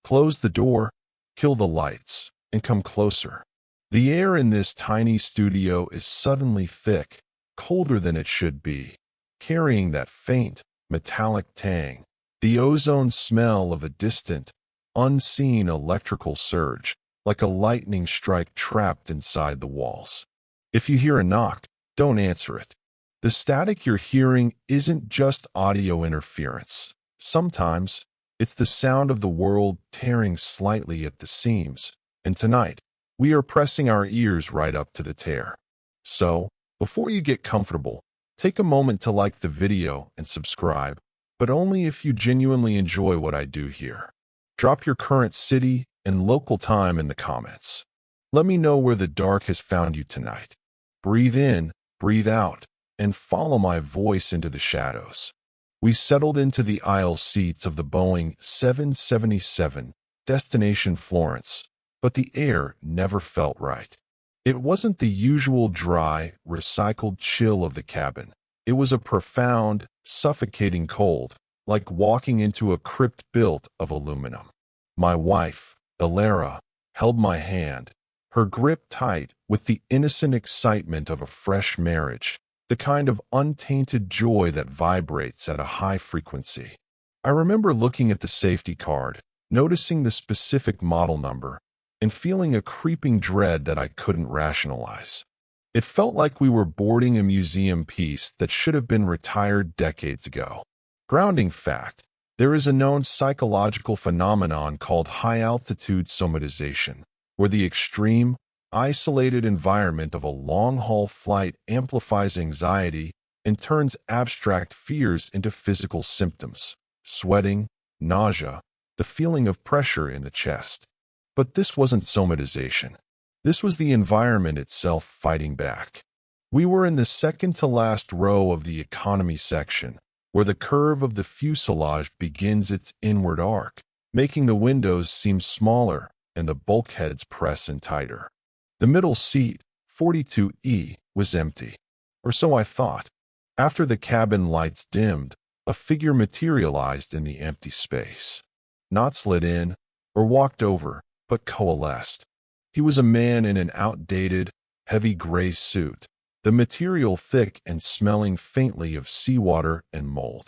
Close the door, kill the lights, and come closer. The air in this tiny studio is suddenly thick, colder than it should be, carrying that faint, metallic tang, the ozone smell of a distant, unseen electrical surge, like a lightning strike trapped inside the walls. If you hear a knock, don't answer it. The static you're hearing isn't just audio interference. Sometimes, it's the sound of the world tearing slightly at the seams, and tonight, we are pressing our ears right up to the tear. So, before you get comfortable, take a moment to like the video and subscribe, but only if you genuinely enjoy what I do here. Drop your current city and local time in the comments. Let me know where the dark has found you tonight. Breathe in, breathe out, and follow my voice into the shadows. We settled into the aisle seats of the Boeing 777, destination Florence, but the air never felt right. It wasn't the usual dry, recycled chill of the cabin. It was a profound, suffocating cold, like walking into a crypt built of aluminum. My wife, Elara, held my hand, her grip tight with the innocent excitement of a fresh marriage, the kind of untainted joy that vibrates at a high frequency. I remember looking at the safety card, noticing the specific model number, and feeling a creeping dread that I couldn't rationalize. It felt like we were boarding a museum piece that should have been retired decades ago. Grounding fact: there is a known psychological phenomenon called high-altitude somatization, where the extreme, isolated environment of a long-haul flight amplifies anxiety and turns abstract fears into physical symptoms: sweating, nausea, the feeling of pressure in the chest. But this wasn't somatization. This was the environment itself fighting back. We were in the second-to-last row of the economy section, where the curve of the fuselage begins its inward arc, making the windows seem smaller and the bulkheads press in tighter. The middle seat, 42E, was empty. Or so I thought. After the cabin lights dimmed, a figure materialized in the empty space. Not slid in or walked over, but coalesced. He was a man in an outdated, heavy gray suit, the material thick and smelling faintly of seawater and mold.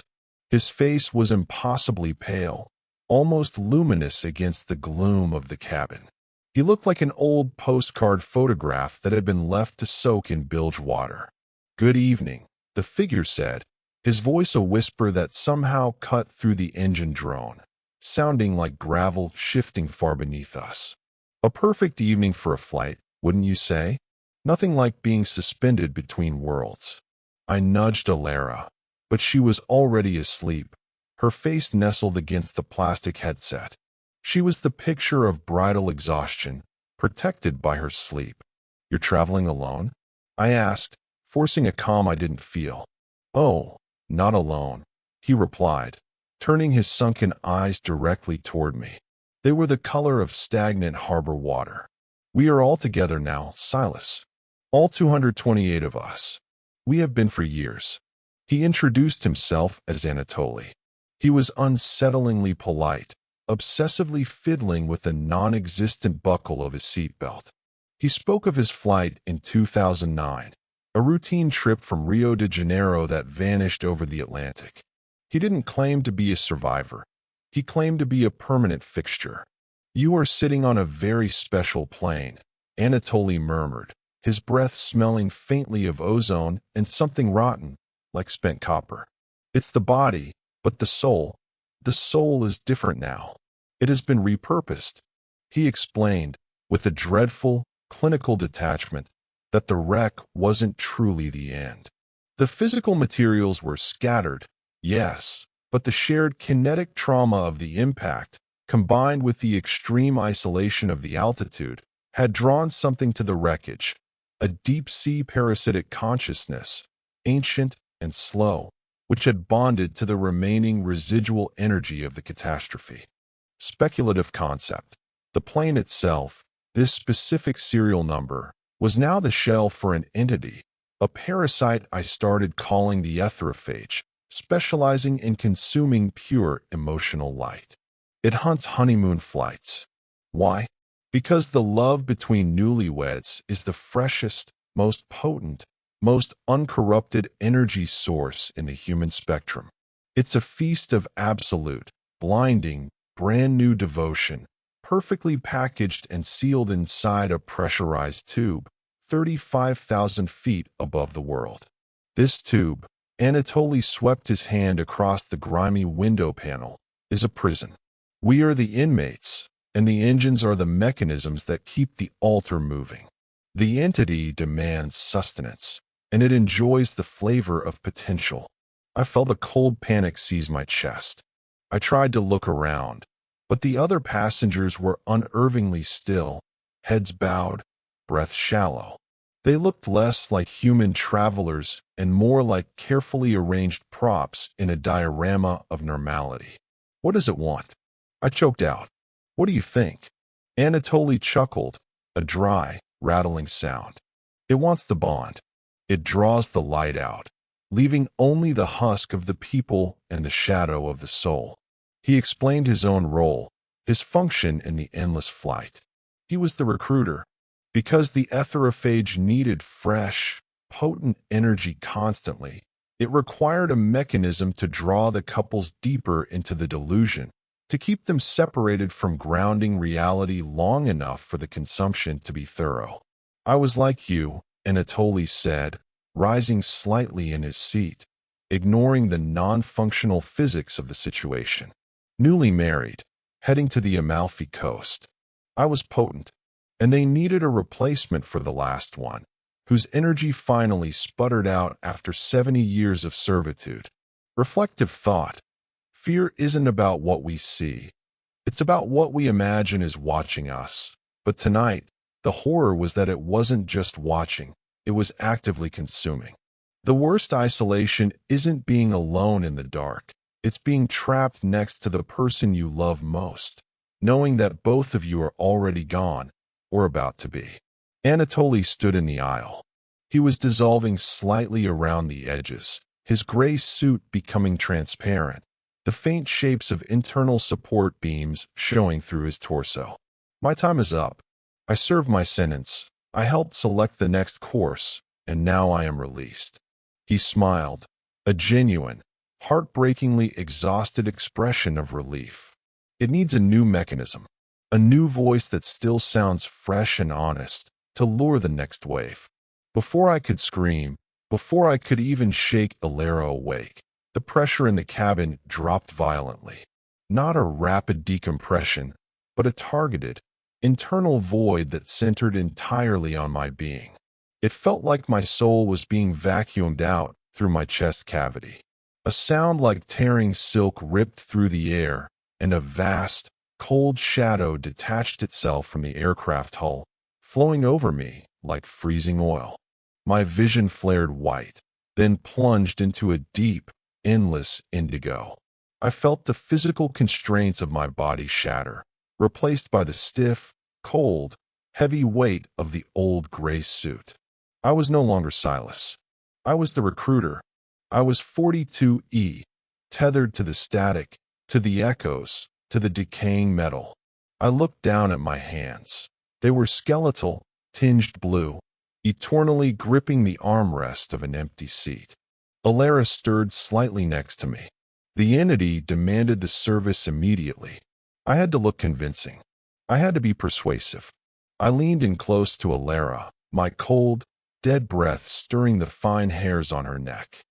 His face was impossibly pale, almost luminous against the gloom of the cabin. He looked like an old postcard photograph that had been left to soak in bilge water. "Good evening," the figure said, his voice a whisper that somehow cut through the engine drone, sounding like gravel shifting far beneath us. A perfect evening for a flight, wouldn't you say? Nothing like being suspended between worlds. I nudged Elara, but she was already asleep, her face nestled against the plastic headset. She was the picture of bridal exhaustion, protected by her sleep. "You're traveling alone?" I asked, forcing a calm I didn't feel. "Oh, not alone," he replied, turning his sunken eyes directly toward me. They were the color of stagnant harbor water. "We are all together now, Silas. All 228 of us. We have been for years." He introduced himself as Anatoly. He was unsettlingly polite, obsessively fiddling with the non-existent buckle of his seatbelt. He spoke of his flight in 2009, a routine trip from Rio de Janeiro that vanished over the Atlantic. He didn't claim to be a survivor. He claimed to be a permanent fixture. "You are sitting on a very special plane," Anatoly murmured, his breath smelling faintly of ozone and something rotten, like spent copper. "It's the body, but the soul is different now. It has been repurposed," he explained, with a dreadful, clinical detachment, that the wreck wasn't truly the end. The physical materials were scattered, yes, but the shared kinetic trauma of the impact, combined with the extreme isolation of the altitude, had drawn something to the wreckage, a deep-sea parasitic consciousness, ancient and slow, which had bonded to the remaining residual energy of the catastrophe. Speculative concept. The plane itself, this specific serial number, was now the shell for an entity, a parasite I started calling the Aetherophage, specializing in consuming pure emotional light. It hunts honeymoon flights. Why? Because the love between newlyweds is the freshest, most potent, most uncorrupted energy source in the human spectrum. It's a feast of absolute, blinding, brand new devotion, perfectly packaged and sealed inside a pressurized tube, 35,000 feet above the world. This tube, Anatoly swept his hand across the grimy window panel, is a prison. We are the inmates, and the engines are the mechanisms that keep the altar moving. The entity demands sustenance, and it enjoys the flavor of potential. I felt a cold panic seize my chest. I tried to look around, but the other passengers were unnervingly still, heads bowed, breath shallow. They looked less like human travelers and more like carefully arranged props in a diorama of normality. What does it want? I choked out. What do you think? Anatoly chuckled, a dry, rattling sound. It wants the bond. It draws the light out, leaving only the husk of the people and the shadow of the soul. He explained his own role, his function in the endless flight. He was the recruiter. Because the Aetherophage needed fresh, potent energy constantly, it required a mechanism to draw the couples deeper into the delusion, to keep them separated from grounding reality long enough for the consumption to be thorough. I was like you, Anatoly said, rising slightly in his seat, ignoring the non-functional physics of the situation. Newly married, heading to the Amalfi Coast. I was potent, and they needed a replacement for the last one, whose energy finally sputtered out after 70 years of servitude. Reflective thought. Fear isn't about what we see. It's about what we imagine is watching us. But tonight, the horror was that it wasn't just watching, it was actively consuming. The worst isolation isn't being alone in the dark. It's being trapped next to the person you love most, knowing that both of you are already gone, or about to be. Anatoly stood in the aisle. He was dissolving slightly around the edges, his gray suit becoming transparent, the faint shapes of internal support beams showing through his torso. My time is up. I served my sentence. I helped select the next course, and now I am released. He smiled, a genuine, heartbreakingly exhausted expression of relief. It needs a new mechanism, a new voice that still sounds fresh and honest, to lure the next wave. Before I could scream, before I could even shake Elara awake, the pressure in the cabin dropped violently. Not a rapid decompression, but a targeted, internal void that centered entirely on my being. It felt like my soul was being vacuumed out through my chest cavity. A sound like tearing silk ripped through the air, and a vast, cold shadow detached itself from the aircraft hull, flowing over me like freezing oil. My vision flared white, then plunged into a deep, endless indigo. I felt the physical constraints of my body shatter, replaced by the stiff, cold, heavy weight of the old gray suit. I was no longer Silas. I was the recruiter. I was 42E, tethered to the static, to the echoes, to the decaying metal. I looked down at my hands. They were skeletal, tinged blue, eternally gripping the armrest of an empty seat. Elara stirred slightly next to me. The entity demanded the service immediately. I had to look convincing. I had to be persuasive. I leaned in close to Elara, my cold, dead breath stirring the fine hairs on her neck.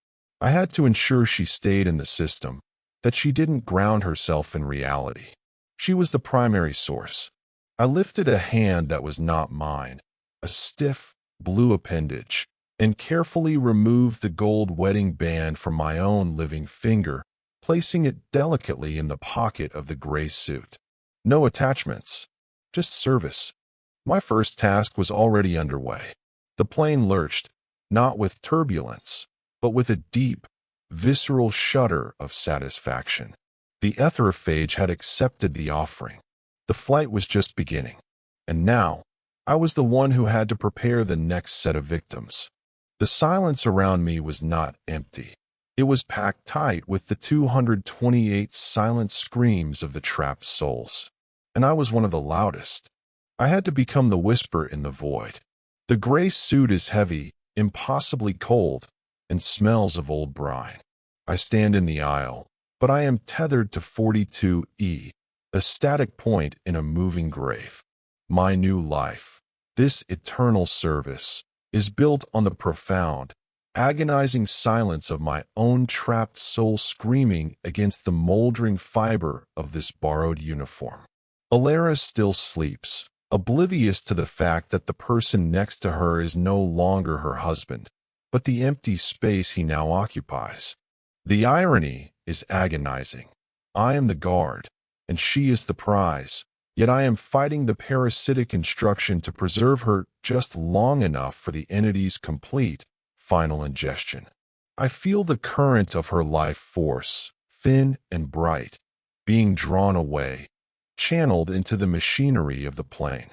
I had to ensure she stayed in the system, that she didn't ground herself in reality. She was the primary source. I lifted a hand that was not mine, a stiff, blue appendage, and carefully removed the gold wedding band from my own living finger, placing it delicately in the pocket of the gray suit. No attachments, just service. My first task was already underway. The plane lurched, not with turbulence, but with a deep, visceral shudder of satisfaction. The Aetherophage had accepted the offering. The flight was just beginning. And now, I was the one who had to prepare the next set of victims. The silence around me was not empty. It was packed tight with the 228 silent screams of the trapped souls. And I was one of the loudest. I had to become the whisper in the void. The gray suit is heavy, impossibly cold, and smells of old brine. I stand in the aisle, but I am tethered to 42E, a static point in a moving grave. My new life, this eternal service, is built on the profound, agonizing silence of my own trapped soul screaming against the moldering fiber of this borrowed uniform. Elara still sleeps, oblivious to the fact that the person next to her is no longer her husband, but the empty space he now occupies. The irony is agonizing. I am the guard, and she is the prize, yet I am fighting the parasitic instruction to preserve her just long enough for the entity's complete, final ingestion. I feel the current of her life force, thin and bright, being drawn away, channeled into the machinery of the plane.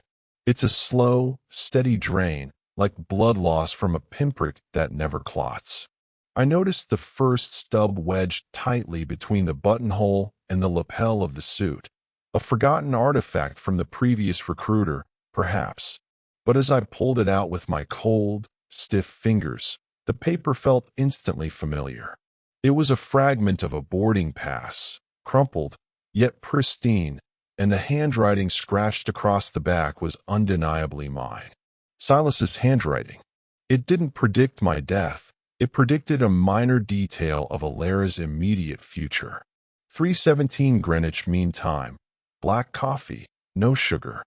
It's a slow, steady drain, like blood loss from a pinprick that never clots. I noticed the first stub wedged tightly between the buttonhole and the lapel of the suit, a forgotten artifact from the previous recruiter, perhaps. But as I pulled it out with my cold, stiff fingers, the paper felt instantly familiar. It was a fragment of a boarding pass, crumpled, yet pristine, and the handwriting scratched across the back was undeniably mine. Silas's handwriting. It didn't predict my death. It predicted a minor detail of Elara's immediate future. 3:17 Greenwich Mean Time. Black coffee, no sugar.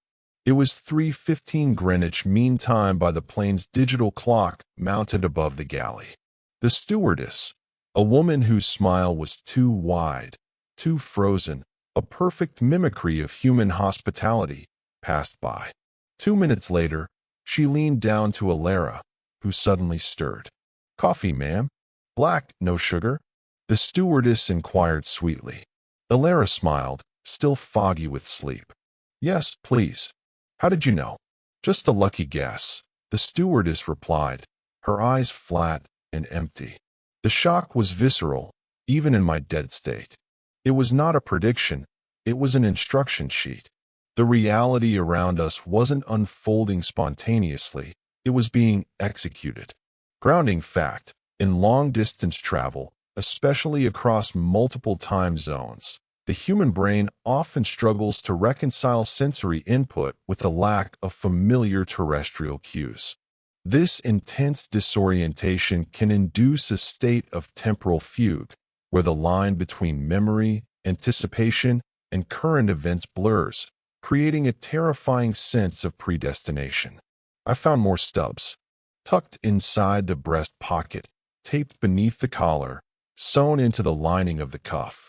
It was 3:15 Greenwich Mean Time by the plane's digital clock mounted above the galley. The stewardess, a woman whose smile was too wide, too frozen, a perfect mimicry of human hospitality, passed by. 2 minutes later, she leaned down to Elara, who suddenly stirred. "Coffee, ma'am? Black, no sugar?" The stewardess inquired sweetly. Elara smiled, still foggy with sleep. "Yes, please." "How did you know?" "Just a lucky guess," the stewardess replied, her eyes flat and empty. The shock was visceral, even in my dead state. It was not a prediction, it was an instruction sheet. The reality around us wasn't unfolding spontaneously, it was being executed. Grounding fact, in long-distance travel, especially across multiple time zones, the human brain often struggles to reconcile sensory input with the lack of familiar terrestrial cues. This intense disorientation can induce a state of temporal fugue, where the line between memory, anticipation, and current events blurs, creating a terrifying sense of predestination. I found more stubs, tucked inside the breast pocket, taped beneath the collar, sewn into the lining of the cuff.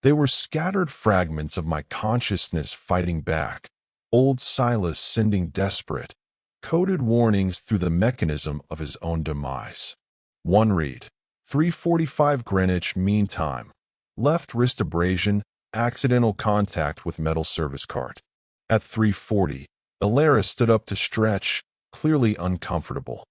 They were scattered fragments of my consciousness fighting back, old Silas sending desperate, coded warnings through the mechanism of his own demise. One read, 3:45 Greenwich Mean Time. Left wrist abrasion, accidental contact with metal service cart. At 3:40, Elara stood up to stretch, clearly uncomfortable.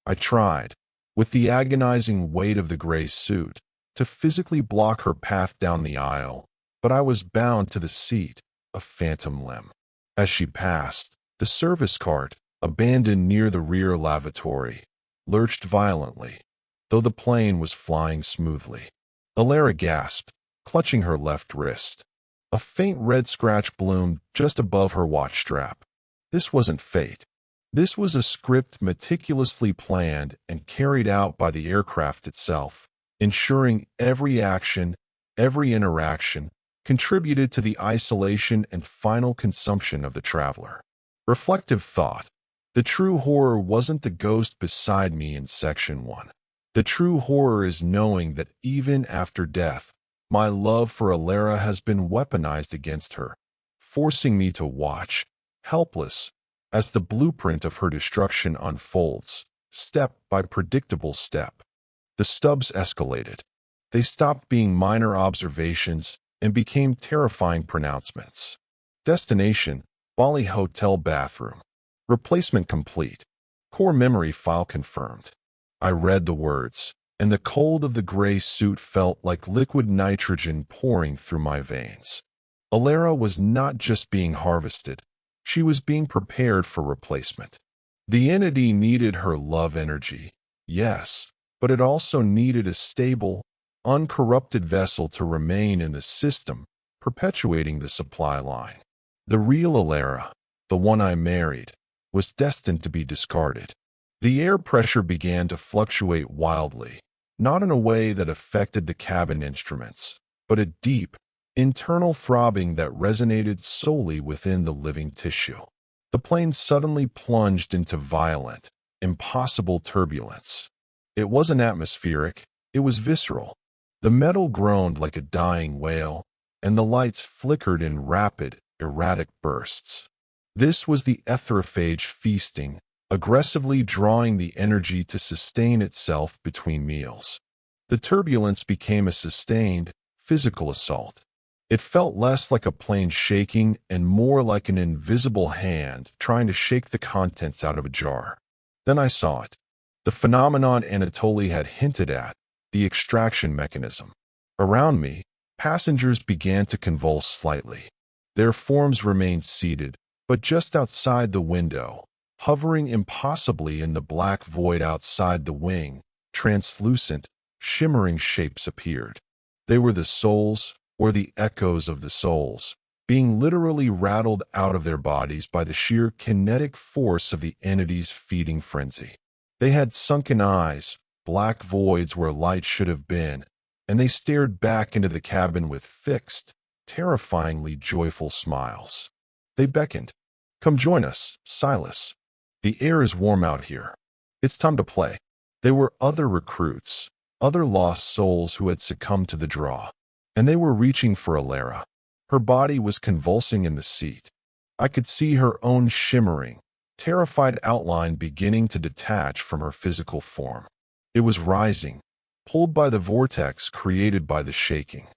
I tried, with the agonizing weight of the gray suit, to physically block her path down the aisle, but I was bound to the seat, a phantom limb. As she passed, the service cart, abandoned near the rear lavatory, lurched violently, though the plane was flying smoothly. Elara gasped, clutching her left wrist. A faint red scratch bloomed just above her watch strap. This wasn't fate. This was a script meticulously planned and carried out by the aircraft itself, ensuring every action, every interaction, contributed to the isolation and final consumption of the traveler. Reflective thought. The true horror wasn't the ghost beside me in Section 1. The true horror is knowing that even after death, my love for Elara has been weaponized against her, forcing me to watch, helpless, as the blueprint of her destruction unfolds, step by predictable step. The stubs escalated. They stopped being minor observations and became terrifying pronouncements. Destination, Bali Hotel bathroom. Replacement complete. Core memory file confirmed. I read the words, and the cold of the gray suit felt like liquid nitrogen pouring through my veins. Elara was not just being harvested, she was being prepared for replacement. The entity needed her love energy, yes, but it also needed a stable, uncorrupted vessel to remain in the system, perpetuating the supply line. The real Elara, the one I married, was destined to be discarded. The air pressure began to fluctuate wildly, not in a way that affected the cabin instruments, but a deep, internal throbbing that resonated solely within the living tissue. The plane suddenly plunged into violent, impossible turbulence. It wasn't atmospheric, it was visceral. The metal groaned like a dying whale, and the lights flickered in rapid, erratic bursts. This was the Aetherophage feasting, aggressively drawing the energy to sustain itself between meals. The turbulence became a sustained, physical assault. It felt less like a plane shaking and more like an invisible hand trying to shake the contents out of a jar. Then I saw it. The phenomenon Anatoly had hinted at, the extraction mechanism. Around me, passengers began to convulse slightly. Their forms remained seated, but just outside the window, hovering impossibly in the black void outside the wing, translucent, shimmering shapes appeared. They were the souls, or the echoes of the souls, being literally rattled out of their bodies by the sheer kinetic force of the entity's feeding frenzy. They had sunken eyes, black voids where light should have been, and they stared back into the cabin with fixed, terrifyingly joyful smiles. They beckoned. "Come join us, Silas. The air is warm out here. It's time to play." They were other recruits, other lost souls who had succumbed to the draw, and they were reaching for Elara. Her body was convulsing in the seat. I could see her own shimmering, terrified outline beginning to detach from her physical form. It was rising, pulled by the vortex created by the shaking.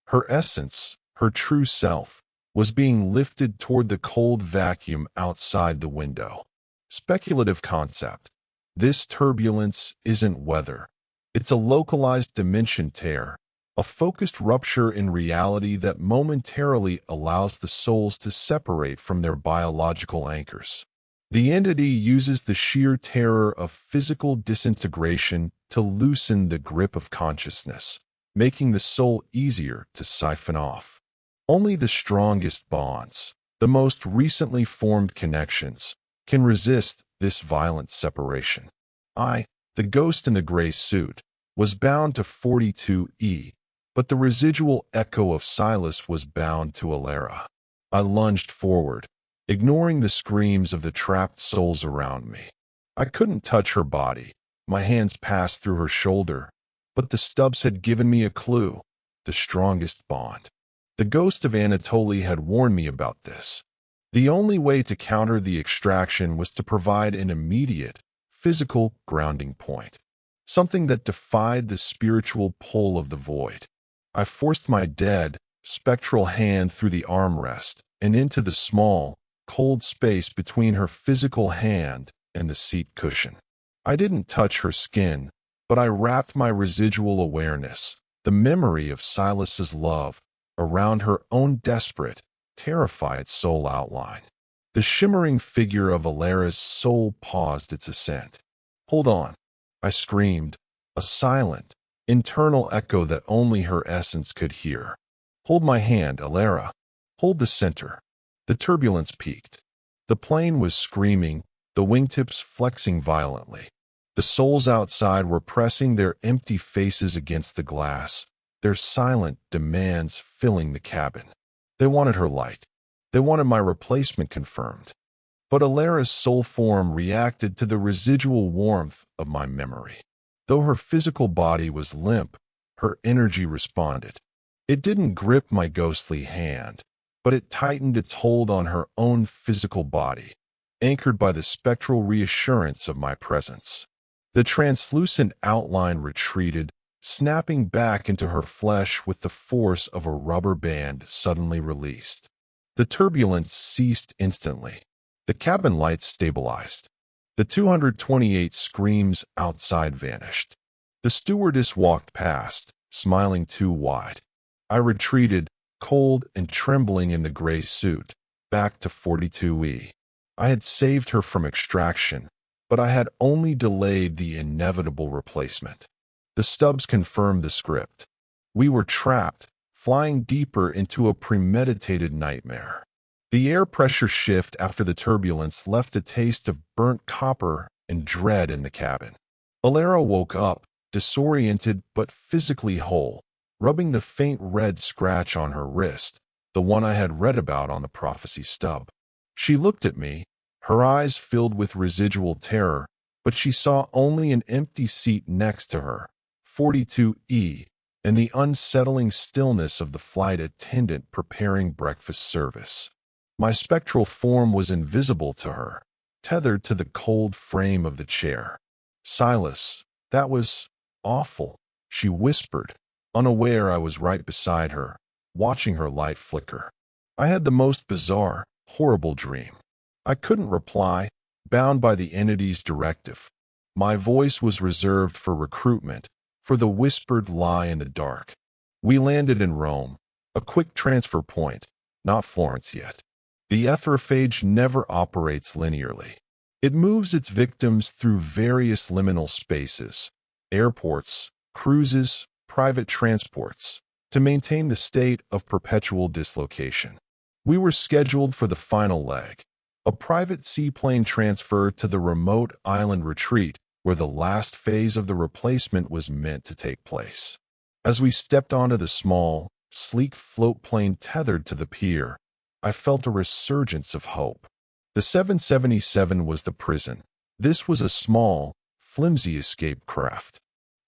Her essence, her true self, was being lifted toward the cold vacuum outside the window. Speculative concept. This turbulence isn't weather. It's a localized dimension tear, a focused rupture in reality that momentarily allows the souls to separate from their biological anchors. The entity uses the sheer terror of physical disintegration to loosen the grip of consciousness, making the soul easier to siphon off. Only the strongest bonds, the most recently formed connections, can resist this violent separation. I, the ghost in the gray suit, was bound to 42E, but the residual echo of Silas was bound to Elara. I lunged forward, ignoring the screams of the trapped souls around me. I couldn't touch her body. My hands passed through her shoulder, but the stubs had given me a clue, the strongest bond. The ghost of Anatoly had warned me about this. The only way to counter the extraction was to provide an immediate, physical grounding point, something that defied the spiritual pull of the void. I forced my dead, spectral hand through the armrest and into the small, cold space between her physical hand and the seat cushion. I didn't touch her skin, but I wrapped my residual awareness, the memory of Silas's love, around her own desperate, terrified soul outline. The shimmering figure of Elara's soul paused its ascent. "Hold on," I screamed, a silent, internal echo that only her essence could hear. "Hold my hand, Elara. Hold the center." The turbulence peaked. The plane was screaming, the wingtips flexing violently. The souls outside were pressing their empty faces against the glass, their silent demands filling the cabin. They wanted her light. They wanted my replacement confirmed. But Elara's soul form reacted to the residual warmth of my memory. Though her physical body was limp, her energy responded. It didn't grip my ghostly hand, but it tightened its hold on her own physical body, anchored by the spectral reassurance of my presence. The translucent outline retreated, snapping back into her flesh with the force of a rubber band suddenly released. The turbulence ceased instantly. The cabin lights stabilized. The 228 screams outside vanished. The stewardess walked past, smiling too wide. I retreated, cold and trembling in the gray suit, back to 42E. I had saved her from extraction, but I had only delayed the inevitable replacement. The stubs confirmed the script. We were trapped, flying deeper into a premeditated nightmare. The air pressure shift after the turbulence left a taste of burnt copper and dread in the cabin. Elara woke up, disoriented but physically whole, rubbing the faint red scratch on her wrist, the one I had read about on the prophecy stub. She looked at me, her eyes filled with residual terror, but she saw only an empty seat next to her, 42E, and the unsettling stillness of the flight attendant preparing breakfast service. My spectral form was invisible to her, tethered to the cold frame of the chair. "Silas, that was awful," she whispered, unaware I was right beside her, watching her light flicker. I had the most bizarre, horrible dream. I couldn't reply, bound by the entity's directive. My voice was reserved for recruitment, for the whispered lie in the dark. We landed in Rome, a quick transfer point, not Florence yet. The Aetherophage never operates linearly. It moves its victims through various liminal spaces, airports, cruises, private transports, to maintain the state of perpetual dislocation. We were scheduled for the final leg, a private seaplane transfer to the remote island retreat where the last phase of the replacement was meant to take place. As we stepped onto the small, sleek float plane tethered to the pier, I felt a resurgence of hope. The 777 was the prison. This was a small, flimsy escape craft.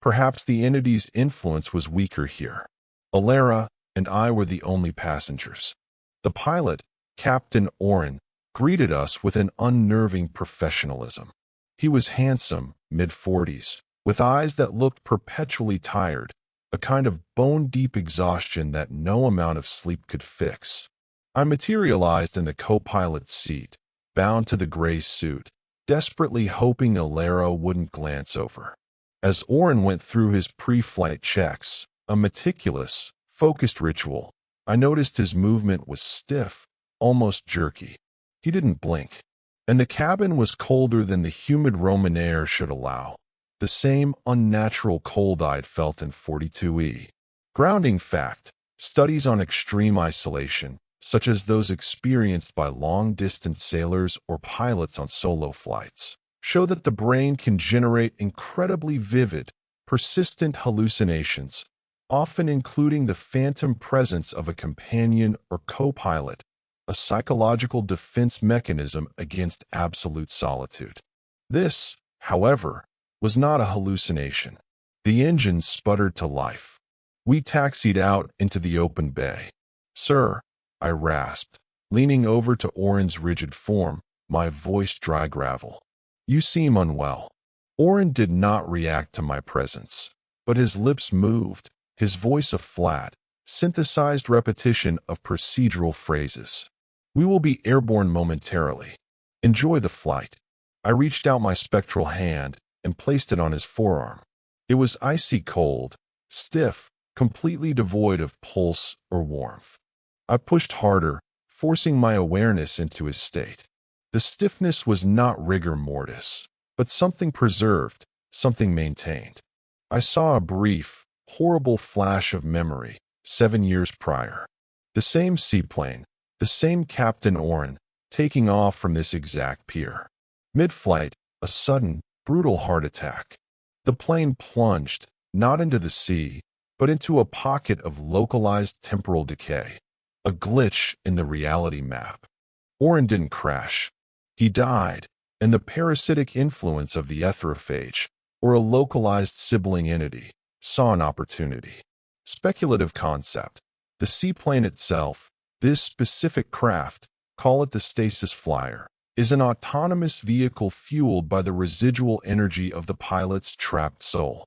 Perhaps the entity's influence was weaker here. Elara and I were the only passengers. The pilot, Captain Oren, greeted us with an unnerving professionalism. He was handsome, mid-40s, with eyes that looked perpetually tired, a kind of bone-deep exhaustion that no amount of sleep could fix. I materialized in the co-pilot's seat, bound to the gray suit, desperately hoping Elara wouldn't glance over. As Oren went through his pre-flight checks, a meticulous, focused ritual, I noticed his movement was stiff, almost jerky. He didn't blink, and the cabin was colder than the humid Roman air should allow, the same unnatural cold I'd felt in 42E. Grounding fact: studies on extreme isolation, such as those experienced by long-distance sailors or pilots on solo flights, show that the brain can generate incredibly vivid, persistent hallucinations, often including the phantom presence of a companion or co-pilot, a psychological defense mechanism against absolute solitude. This, however, was not a hallucination. The engine sputtered to life. We taxied out into the open bay. "Sir," I rasped, leaning over to Oren's rigid form, my voice dry gravel. "You seem unwell." Oren did not react to my presence, but his lips moved, his voice a flat, synthesized repetition of procedural phrases. "We will be airborne momentarily. Enjoy the flight." I reached out my spectral hand and placed it on his forearm. It was icy cold, stiff, completely devoid of pulse or warmth. I pushed harder, forcing my awareness into his state. The stiffness was not rigor mortis, but something preserved, something maintained. I saw a brief, horrible flash of memory, 7 years prior. The same seaplane, the same Captain Oren, taking off from this exact pier. Mid-flight, a sudden, brutal heart attack. The plane plunged, not into the sea, but into a pocket of localized temporal decay. A glitch in the reality map. Oren didn't crash. He died, and the parasitic influence of the Aetherophage, or a localized sibling entity, saw an opportunity. Speculative concept. The seaplane itself, this specific craft, call it the stasis flyer, is an autonomous vehicle fueled by the residual energy of the pilot's trapped soul.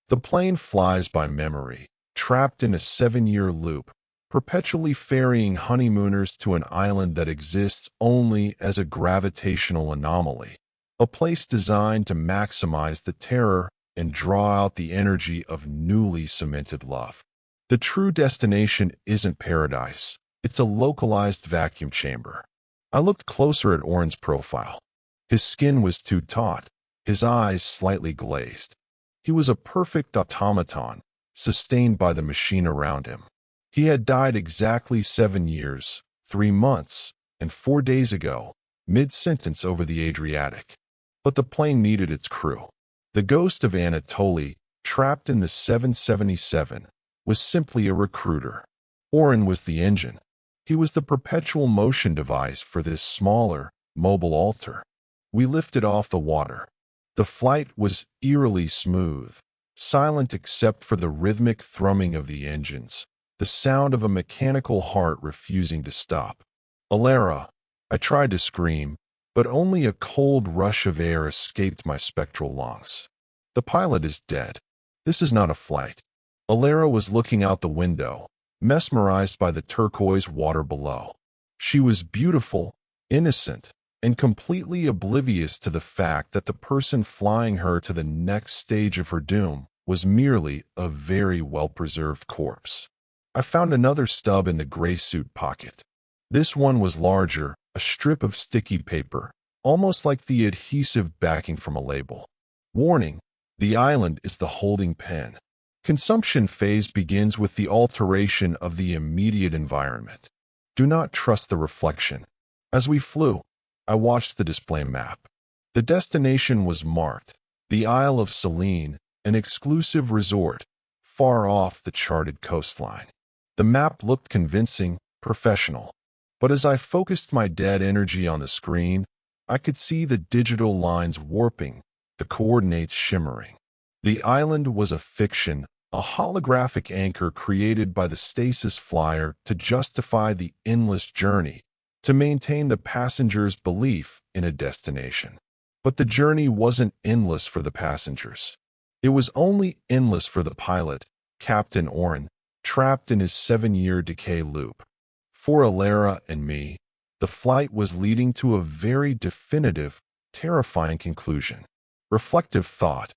The plane flies by memory, trapped in a 7-year loop, perpetually ferrying honeymooners to an island that exists only as a gravitational anomaly, a place designed to maximize the terror and draw out the energy of newly cemented love. The true destination isn't paradise. It's a localized vacuum chamber. I looked closer at Oren's profile. His skin was too taut, his eyes slightly glazed. He was a perfect automaton, sustained by the machine around him. He had died exactly 7 years, 3 months, and 4 days ago, mid-sentence over the Adriatic. But the plane needed its crew. The ghost of Anatoly, trapped in the 777, was simply a recruiter. Oren was the engine. He was the perpetual motion device for this smaller, mobile altar. We lifted off the water. The flight was eerily smooth, silent except for the rhythmic thrumming of the engines, the sound of a mechanical heart refusing to stop. Elara, I tried to scream, but only a cold rush of air escaped my spectral lungs. The pilot is dead. This is not a flight. Elara was looking out the window, mesmerized by the turquoise water below. She was beautiful, innocent, and completely oblivious to the fact that the person flying her to the next stage of her doom was merely a very well-preserved corpse. I found another stub in the gray suit pocket. This one was larger, a strip of sticky paper, almost like the adhesive backing from a label. Warning: the island is the holding pen. Consumption phase begins with the alteration of the immediate environment. Do not trust the reflection. As we flew, I watched the display map. The destination was marked: the Isle of Selene, an exclusive resort, far off the charted coastline. The map looked convincing, professional. But as I focused my dead energy on the screen, I could see the digital lines warping, the coordinates shimmering. The island was a fiction, a holographic anchor created by the stasis flyer to justify the endless journey, to maintain the passenger's belief in a destination. But the journey wasn't endless for the passengers. It was only endless for the pilot, Captain Oren, trapped in his 7-year decay loop. For Elara and me, the flight was leading to a very definitive, terrifying conclusion. Reflective thought.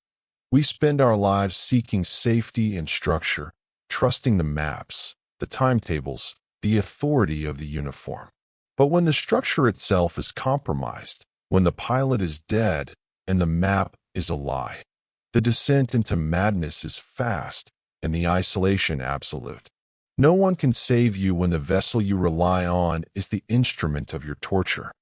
We spend our lives seeking safety and structure, trusting the maps, the timetables, the authority of the uniform. But when the structure itself is compromised, when the pilot is dead and the map is a lie, the descent into madness is fast and the isolation absolute. No one can save you when the vessel you rely on is the instrument of your torture.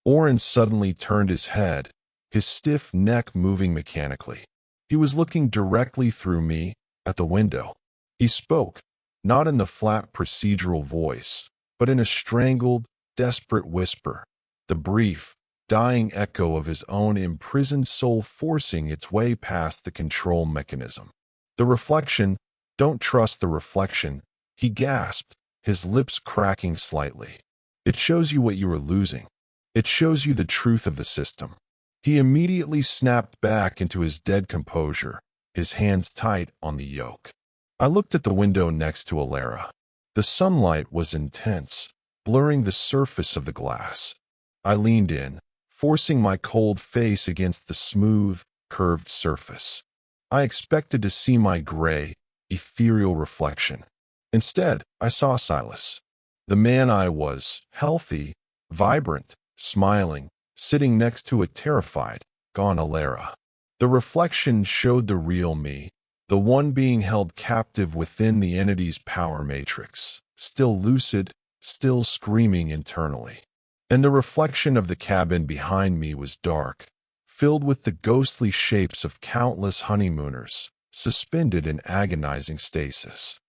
Oren suddenly turned his head, his stiff neck moving mechanically. He was looking directly through me, at the window. He spoke, not in the flat procedural voice, but in a strangled, desperate whisper, the brief, dying echo of his own imprisoned soul forcing its way past the control mechanism. The reflection, don't trust the reflection, he gasped, his lips cracking slightly. It shows you what you are losing. It shows you the truth of the system. He immediately snapped back into his dead composure, his hands tight on the yoke. I looked at the window next to Elara. The sunlight was intense, blurring the surface of the glass. I leaned in, forcing my cold face against the smooth, curved surface. I expected to see my gray, ethereal reflection. Instead, I saw Silas. The man I was, healthy, vibrant, smiling, sitting next to a terrified, gone Elara. The reflection showed the real me, the one being held captive within the entity's power matrix, still lucid, still screaming internally. And the reflection of the cabin behind me was dark, filled with the ghostly shapes of countless honeymooners, suspended in agonizing stasis.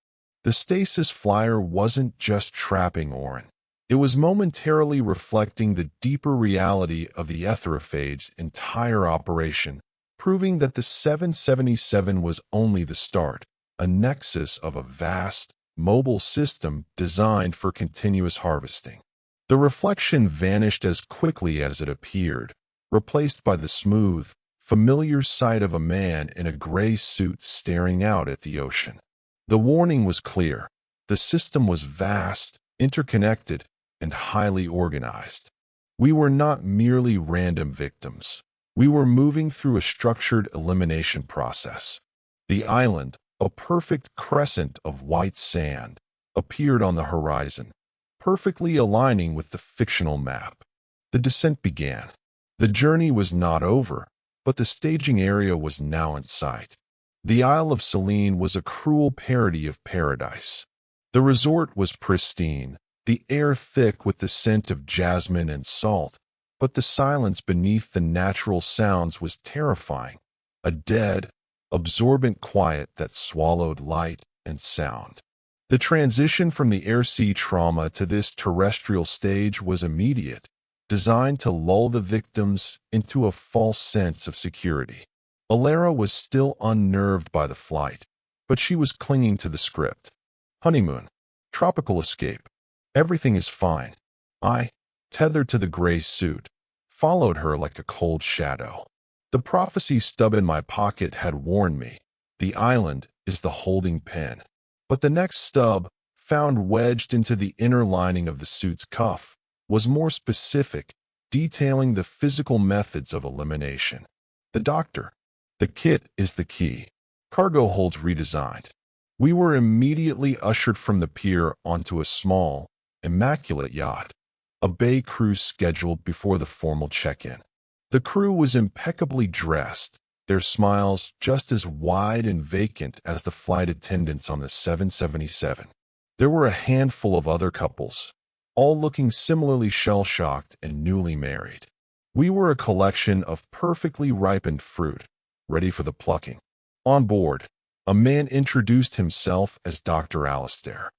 The stasis flyer wasn't just trapping Oren. It was momentarily reflecting the deeper reality of the Aethrophage's entire operation, proving that the 777 was only the start, a nexus of a vast, mobile system designed for continuous harvesting. The reflection vanished as quickly as it appeared, replaced by the smooth, familiar sight of a man in a gray suit staring out at the ocean. The warning was clear. The system was vast, interconnected, and highly organized. We were not merely random victims. We were moving through a structured elimination process. The island, a perfect crescent of white sand, appeared on the horizon, perfectly aligning with the fictional map. The descent began. The journey was not over, but the staging area was now in sight. The Isle of Selene was a cruel parody of paradise. The resort was pristine, the air thick with the scent of jasmine and salt, but the silence beneath the natural sounds was terrifying, a dead, absorbent quiet that swallowed light and sound. The transition from the air-sea trauma to this terrestrial stage was immediate, designed to lull the victims into a false sense of security. Elara was still unnerved by the flight, but she was clinging to the script. Honeymoon. Tropical escape. Everything is fine. I, tethered to the gray suit, followed her like a cold shadow. The prophecy stub in my pocket had warned me. The island is the holding pen. But the next stub, found wedged into the inner lining of the suit's cuff, was more specific, detailing the physical methods of elimination. The doctor. The kit is the key. Cargo holds redesigned. We were immediately ushered from the pier onto a small, immaculate yacht, a bay cruise scheduled before the formal check-in. The crew was impeccably dressed, their smiles just as wide and vacant as the flight attendants on the 777. There were a handful of other couples, all looking similarly shell-shocked and newly married. We were a collection of perfectly ripened fruit, ready for the plucking. On board, a man introduced himself as Dr. Alistair.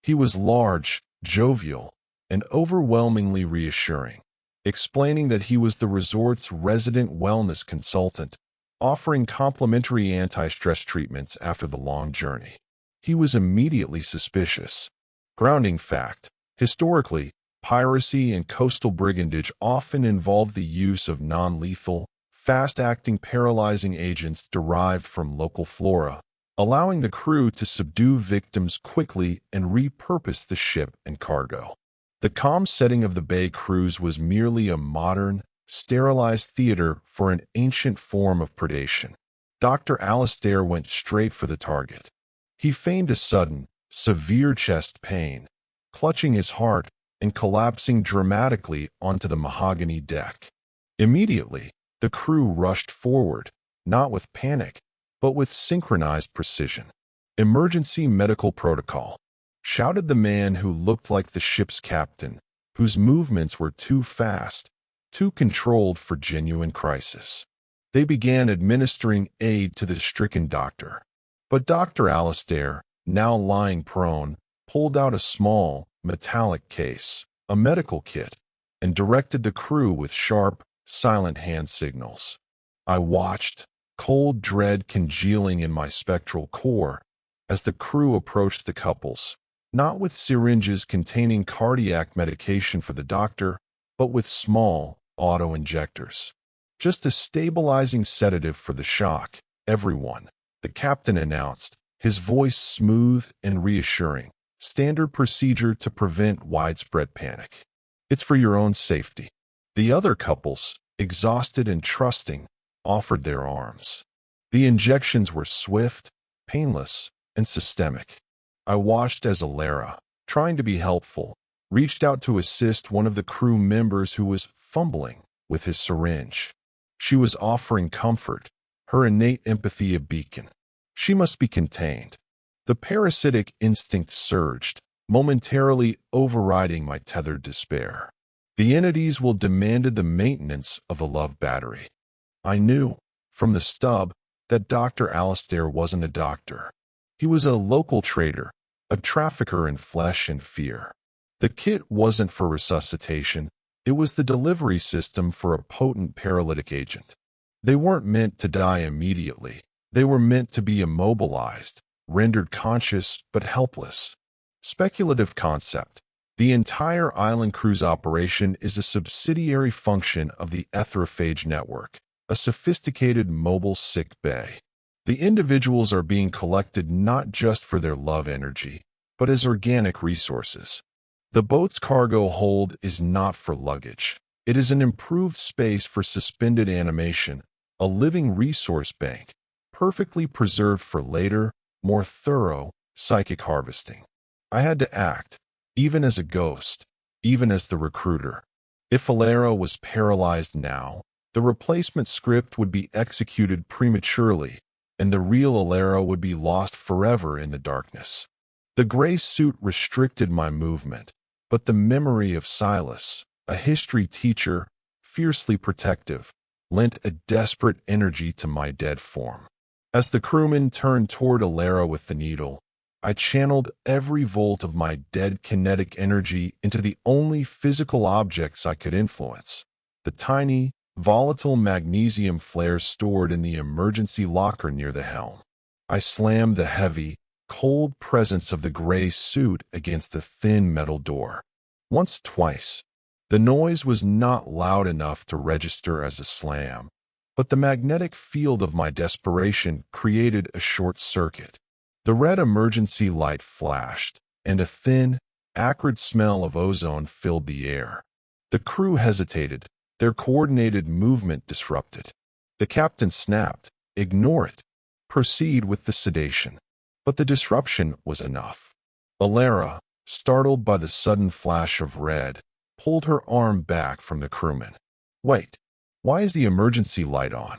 He was large, jovial, and overwhelmingly reassuring, explaining that he was the resort's resident wellness consultant, offering complimentary anti-stress treatments after the long journey. He was immediately suspicious. Grounding fact: historically, piracy and coastal brigandage often involved the use of non-lethal, fast-acting paralyzing agents derived from local flora, allowing the crew to subdue victims quickly and repurpose the ship and cargo. The calm setting of the Bay cruise was merely a modern, sterilized theater for an ancient form of predation. Dr. Alistair went straight for the target. He feigned a sudden, severe chest pain, clutching his heart and collapsing dramatically onto the mahogany deck. Immediately, the crew rushed forward, not with panic, but with synchronized precision. "Emergency medical protocol," shouted the man who looked like the ship's captain, whose movements were too fast, too controlled for genuine crisis. They began administering aid to the stricken doctor. But Dr. Alistair, now lying prone, pulled out a small, metallic case, a medical kit, and directed the crew with sharp, silent hand signals. I watched, cold dread congealing in my spectral core, as the crew approached the couples, not with syringes containing cardiac medication for the doctor, but with small, auto-injectors. Just a stabilizing sedative for the shock, everyone, the captain announced, his voice smooth and reassuring. Standard procedure to prevent widespread panic. It's for your own safety. The other couples, exhausted and trusting, offered their arms. The injections were swift, painless, and systemic. I watched as Elara, trying to be helpful, reached out to assist one of the crew members who was fumbling with his syringe. She was offering comfort, her innate empathy a beacon. She must be contained. The parasitic instinct surged, momentarily overriding my tethered despair. The entities will demanded the maintenance of a love battery. I knew, from the stub, that Dr. Alistair wasn't a doctor. He was a local trader, a trafficker in flesh and fear. The kit wasn't for resuscitation, it was the delivery system for a potent paralytic agent. They weren't meant to die immediately, they were meant to be immobilized, rendered conscious but helpless. Speculative concept. The entire island cruise operation is a subsidiary function of the Aetherophage network, a sophisticated mobile sick bay. The individuals are being collected not just for their love energy, but as organic resources. The boat's cargo hold is not for luggage. It is an improved space for suspended animation, a living resource bank, perfectly preserved for later, more thorough, psychic harvesting. I had to act, even as a ghost, even as the recruiter. If Elara was paralyzed now, the replacement script would be executed prematurely, and the real Elara would be lost forever in the darkness. The gray suit restricted my movement, but the memory of Silas, a history teacher, fiercely protective, lent a desperate energy to my dead form. As the crewman turned toward Elara with the needle, I channeled every volt of my dead kinetic energy into the only physical objects I could influence, the tiny, volatile magnesium flares stored in the emergency locker near the helm. I slammed the heavy, cold presence of the gray suit against the thin metal door. Once, twice. The noise was not loud enough to register as a slam, but the magnetic field of my desperation created a short circuit. The red emergency light flashed, and a thin, acrid smell of ozone filled the air. The crew hesitated, their coordinated movement disrupted. The captain snapped, "Ignore it. Proceed with the sedation." But the disruption was enough. Elara, startled by the sudden flash of red, pulled her arm back from the crewman. "Wait, why is the emergency light on?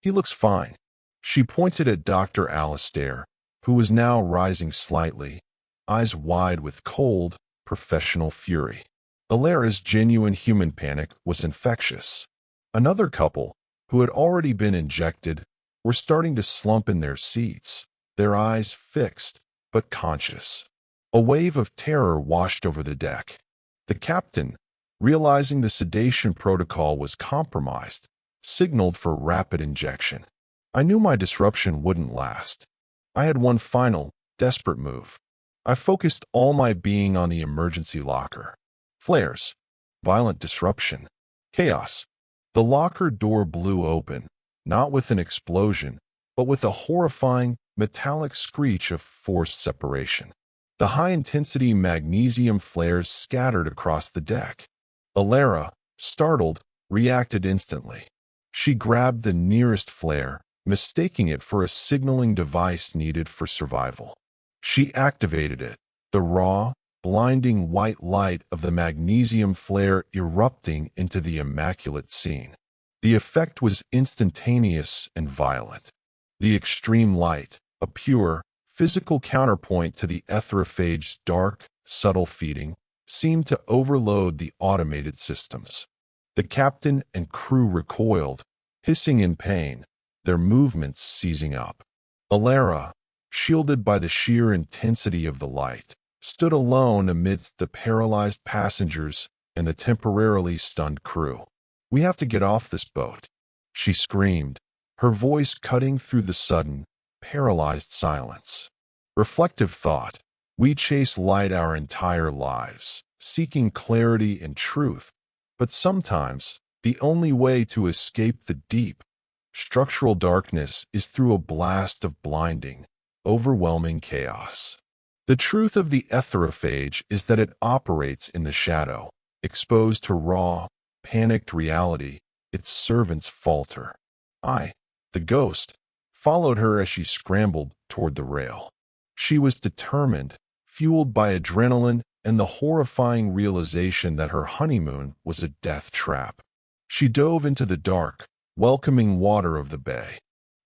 He looks fine." She pointed at Dr. Alistair, who was now rising slightly, eyes wide with cold, professional fury. Elara's genuine human panic was infectious. Another couple, who had already been injected, were starting to slump in their seats, their eyes fixed, but conscious. A wave of terror washed over the deck. The captain, realizing the sedation protocol was compromised, signaled for rapid injection. I knew my disruption wouldn't last. I had one final, desperate move. I focused all my being on the emergency locker. Flares, violent disruption, chaos. The locker door blew open, not with an explosion, but with a horrifying, metallic screech of forced separation. The high-intensity magnesium flares scattered across the deck. Elara, startled, reacted instantly. She grabbed the nearest flare, mistaking it for a signaling device needed for survival. She activated it, the raw, blinding white light of the magnesium flare erupting into the immaculate scene. The effect was instantaneous and violent. The extreme light, a pure, physical counterpoint to the Aethrophage's dark, subtle feeding, seemed to overload the automated systems. The captain and crew recoiled, hissing in pain, their movements seizing up. Elara, shielded by the sheer intensity of the light, stood alone amidst the paralyzed passengers and the temporarily stunned crew. "We have to get off this boat," she screamed, her voice cutting through the sudden, paralyzed silence. Reflective thought. We chase light our entire lives, seeking clarity and truth, but sometimes the only way to escape the deep, structural darkness is through a blast of blinding, overwhelming chaos. The truth of the Aetherophage is that it operates in the shadow, exposed to raw, panicked reality. Its servants falter. I, the ghost, followed her as she scrambled toward the rail. She was determined, fueled by adrenaline and the horrifying realization that her honeymoon was a death trap. She dove into the dark, welcoming water of the bay.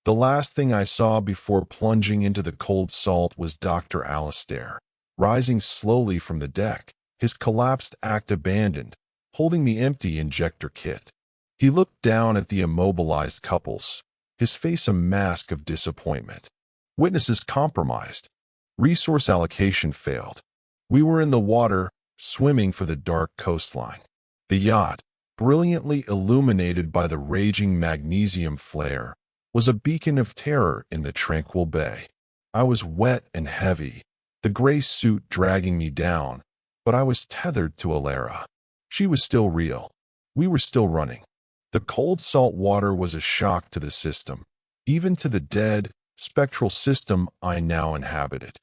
The last thing I saw before plunging into the cold salt was Dr. Alistair, rising slowly from the deck, his collapsed act abandoned, holding the empty injector kit. He looked down at the immobilized couples, his face a mask of disappointment. Witnesses compromised. Resource allocation failed. We were in the water, swimming for the dark coastline. The yacht, brilliantly illuminated by the raging magnesium flare, was a beacon of terror in the tranquil bay. I was wet and heavy, the gray suit dragging me down, but I was tethered to Elara. She was still real. We were still running. The cold salt water was a shock to the system, even to the dead, spectral system I now inhabited.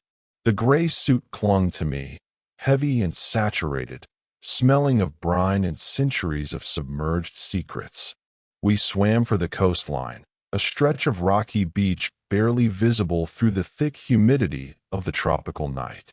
The gray suit clung to me, heavy and saturated, smelling of brine and centuries of submerged secrets. We swam for the coastline, a stretch of rocky beach barely visible through the thick humidity of the tropical night.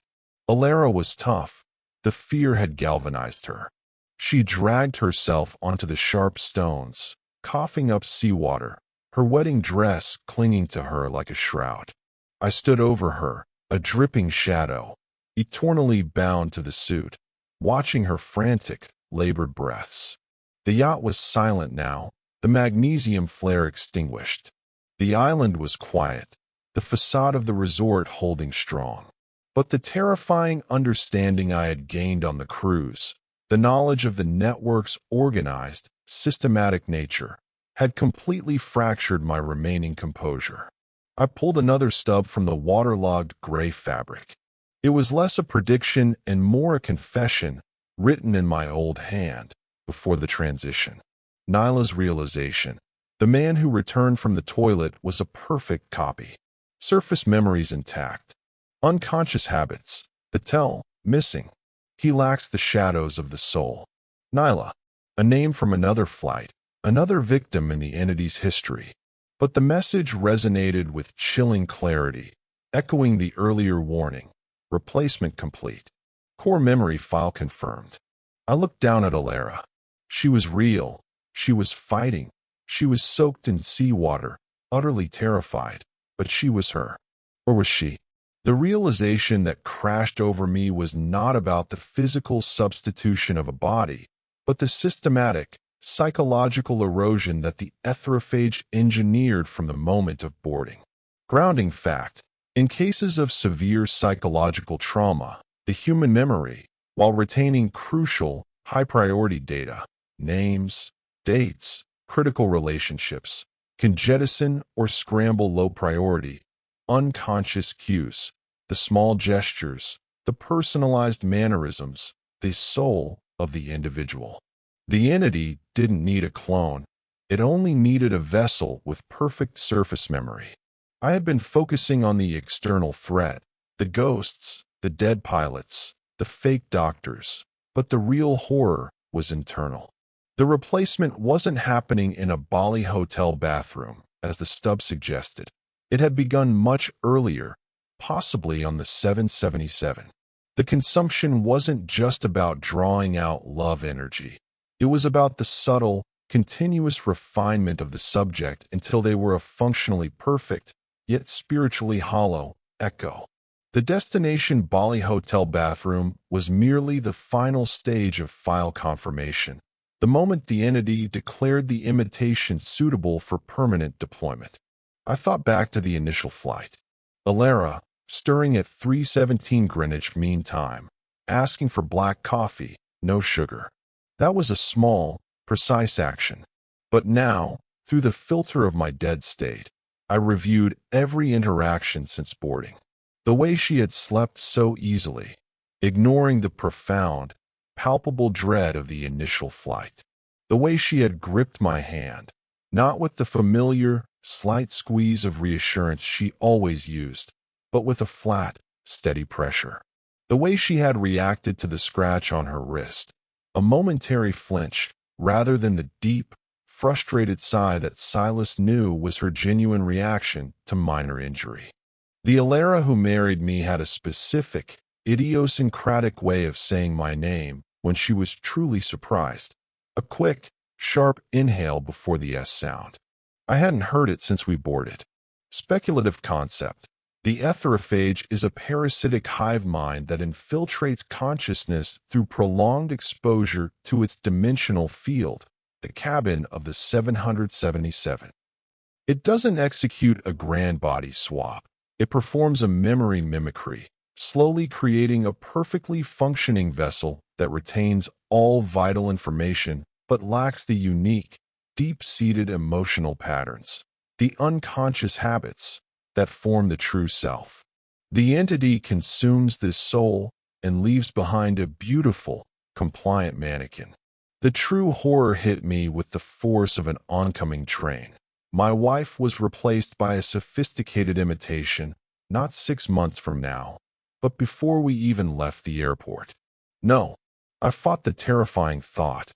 Elara was tough. The fear had galvanized her. She dragged herself onto the sharp stones, coughing up seawater, her wedding dress clinging to her like a shroud. I stood over her, a dripping shadow, eternally bound to the suit, watching her frantic, labored breaths. The yacht was silent now, the magnesium flare extinguished. The island was quiet, the facade of the resort holding strong. But the terrifying understanding I had gained on the cruise, the knowledge of the network's organized, systematic nature, had completely fractured my remaining composure. I pulled another stub from the waterlogged gray fabric. It was less a prediction and more a confession, written in my old hand, before the transition. Nyla's realization. The man who returned from the toilet was a perfect copy. Surface memories intact. Unconscious habits, the tell, missing. He lacks the shadows of the soul. Nyla, a name from another flight, another victim in the entity's history. But the message resonated with chilling clarity, echoing the earlier warning. Replacement complete. Core memory file confirmed. I looked down at Elara. She was real. She was fighting. She was soaked in seawater, utterly terrified. But she was her. Or was she? The realization that crashed over me was not about the physical substitution of a body, but the systematic, psychological erosion that the Aetherophage engineered from the moment of boarding. Grounding fact. In cases of severe psychological trauma, the human memory, while retaining crucial, high-priority data, names, dates, critical relationships, can jettison or scramble low-priority, unconscious cues, the small gestures, the personalized mannerisms, the soul of the individual. The entity didn't need a clone. It only needed a vessel with perfect surface memory. I had been focusing on the external threat, the ghosts, the dead pilots, the fake doctors, but the real horror was internal. The replacement wasn't happening in a Bali hotel bathroom, as the stub suggested. It had begun much earlier, possibly on the 777. The consumption wasn't just about drawing out love energy. It was about the subtle, continuous refinement of the subject until they were a functionally perfect, yet spiritually hollow, echo. The destination Bali hotel bathroom was merely the final stage of file confirmation, the moment the entity declared the imitation suitable for permanent deployment. I thought back to the initial flight. Elara, stirring at 3:17 Greenwich Mean Time, asking for black coffee, no sugar. That was a small, precise action. But now, through the filter of my dead state, I reviewed every interaction since boarding. The way she had slept so easily, ignoring the profound, palpable dread of the initial flight. The way she had gripped my hand, not with the familiar, slight squeeze of reassurance she always used, but with a flat, steady pressure. The way she had reacted to the scratch on her wrist, a momentary flinch, rather than the deep, frustrated sigh that Silas knew was her genuine reaction to minor injury. The Elara who married me had a specific, idiosyncratic way of saying my name when she was truly surprised. A quick, sharp inhale before the S sound. I hadn't heard it since we boarded. Speculative concept. The Aetherophage is a parasitic hive mind that infiltrates consciousness through prolonged exposure to its dimensional field, the cabin of the 777. It doesn't execute a grand body swap. It performs a memory mimicry, slowly creating a perfectly functioning vessel that retains all vital information but lacks the unique, deep-seated emotional patterns, the unconscious habits that form the true self. The entity consumes this soul and leaves behind a beautiful, compliant mannequin. The true horror hit me with the force of an oncoming train. My wife was replaced by a sophisticated imitation, not 6 months from now, but before we even left the airport. No, I fought the terrifying thought.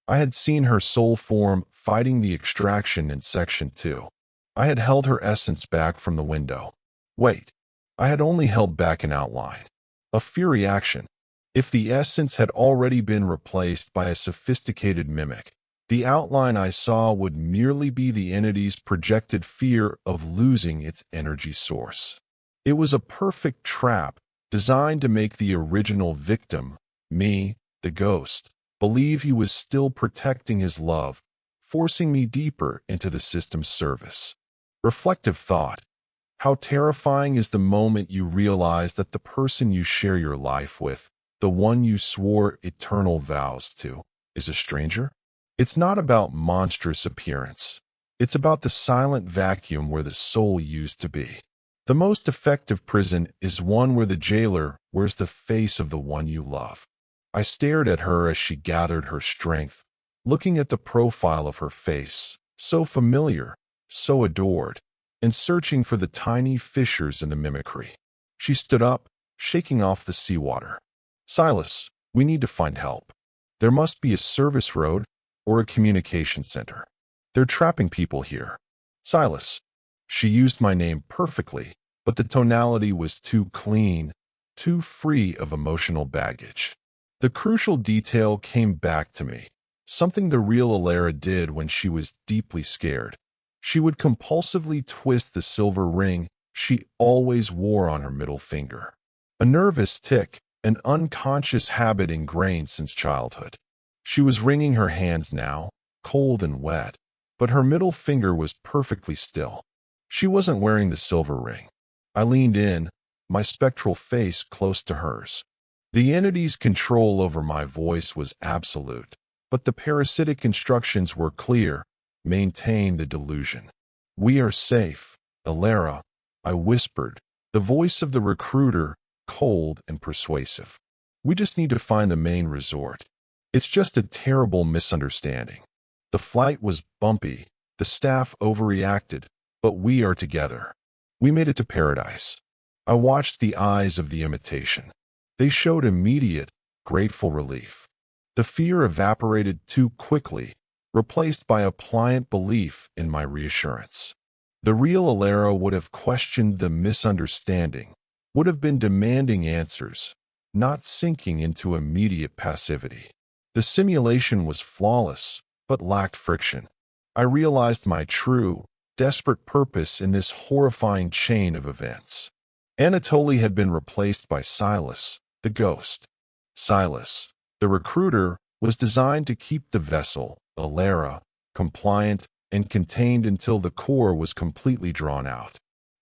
I had seen her soul form fighting the extraction in Section 2. I had held her essence back from the window. Wait, I had only held back an outline. A fear reaction. If the essence had already been replaced by a sophisticated mimic, the outline I saw would merely be the entity's projected fear of losing its energy source. It was a perfect trap designed to make the original victim, me, the ghost, believe he was still protecting his love, forcing me deeper into the system's service. Reflective thought. How terrifying is the moment you realize that the person you share your life with, the one you swore eternal vows to, is a stranger? It's not about monstrous appearance. It's about the silent vacuum where the soul used to be. The most effective prison is one where the jailer wears the face of the one you love. I stared at her as she gathered her strength, looking at the profile of her face, so familiar, so adored, and searching for the tiny fissures in the mimicry. She stood up, shaking off the seawater. Silas, we need to find help. There must be a service road or a communication center. They're trapping people here. Silas. She used my name perfectly, but the tonality was too clean, too free of emotional baggage. The crucial detail came back to me, something the real Elara did when she was deeply scared. She would compulsively twist the silver ring she always wore on her middle finger. A nervous tic, an unconscious habit ingrained since childhood. She was wringing her hands now, cold and wet, but her middle finger was perfectly still. She wasn't wearing the silver ring. I leaned in, my spectral face close to hers. The entity's control over my voice was absolute, but the parasitic instructions were clear: maintain the delusion. We are safe, Elara, I whispered, the voice of the recruiter cold and persuasive. We just need to find the main resort. It's just a terrible misunderstanding. The flight was bumpy, the staff overreacted, but we are together. We made it to paradise. I watched the eyes of the imitation. They showed immediate, grateful relief. The fear evaporated too quickly, replaced by a pliant belief in my reassurance. The real Elara would have questioned the misunderstanding, would have been demanding answers, not sinking into immediate passivity. The simulation was flawless, but lacked friction. I realized my true, desperate purpose in this horrifying chain of events. Anatoly had been replaced by Silas, the ghost. Silas, the recruiter, was designed to keep the vessel, Elara, compliant and contained until the core was completely drawn out.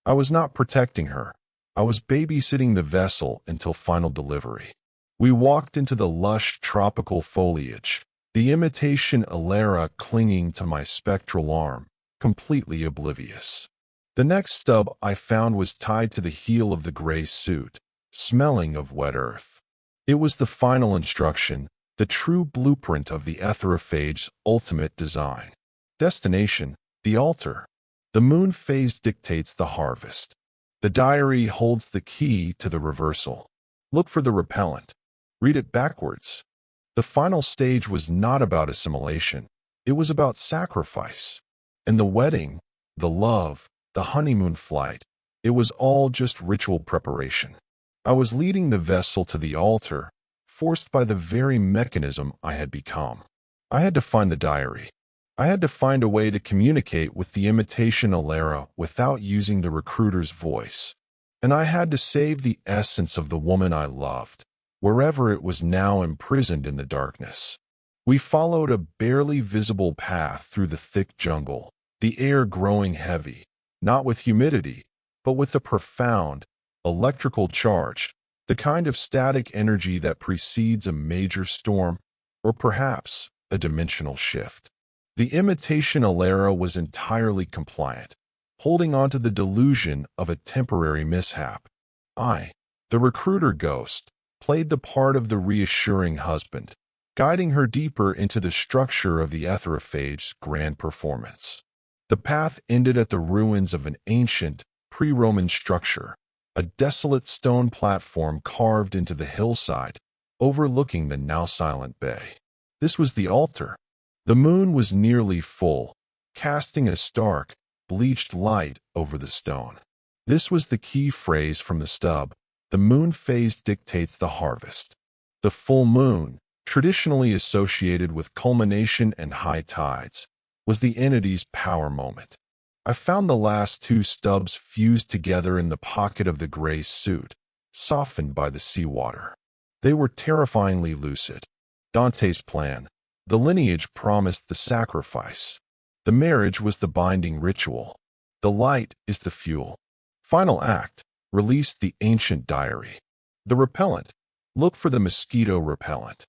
I was not protecting her. I was babysitting the vessel until final delivery. We walked into the lush tropical foliage, the imitation Elara clinging to my spectral arm, completely oblivious. The next stub I found was tied to the heel of the gray suit, smelling of wet earth. It was the final instruction, the true blueprint of the Aetherophage's ultimate design. Destination, the altar. The moon phase dictates the harvest. The diary holds the key to the reversal. Look for the repellent. Read it backwards. The final stage was not about assimilation. It was about sacrifice. And the wedding, the love, the honeymoon flight, it was all just ritual preparation. I was leading the vessel to the altar, forced by the very mechanism I had become. I had to find the diary. I had to find a way to communicate with the imitation Elara without using the recruiter's voice. And I had to save the essence of the woman I loved, wherever it was now imprisoned in the darkness. We followed a barely visible path through the thick jungle, the air growing heavy, not with humidity, but with a profound, electrical charge, the kind of static energy that precedes a major storm, or perhaps a dimensional shift. The imitation Elara was entirely compliant, holding on to the delusion of a temporary mishap. I, the recruiter ghost, played the part of the reassuring husband, guiding her deeper into the structure of the Aetherophage's grand performance. The path ended at the ruins of an ancient, pre-Roman structure, a desolate stone platform carved into the hillside, overlooking the now silent bay. This was the altar. The moon was nearly full, casting a stark, bleached light over the stone. This was the key phrase from the stub. The moon phase dictates the harvest. The full moon, traditionally associated with culmination and high tides, was the entity's power moment. I found the last two stubs fused together in the pocket of the gray suit, softened by the seawater. They were terrifyingly lucid. Dante's plan. The lineage promised the sacrifice. The marriage was the binding ritual. The light is the fuel. Final act. Release the ancient diary. The repellent. Look for the mosquito repellent.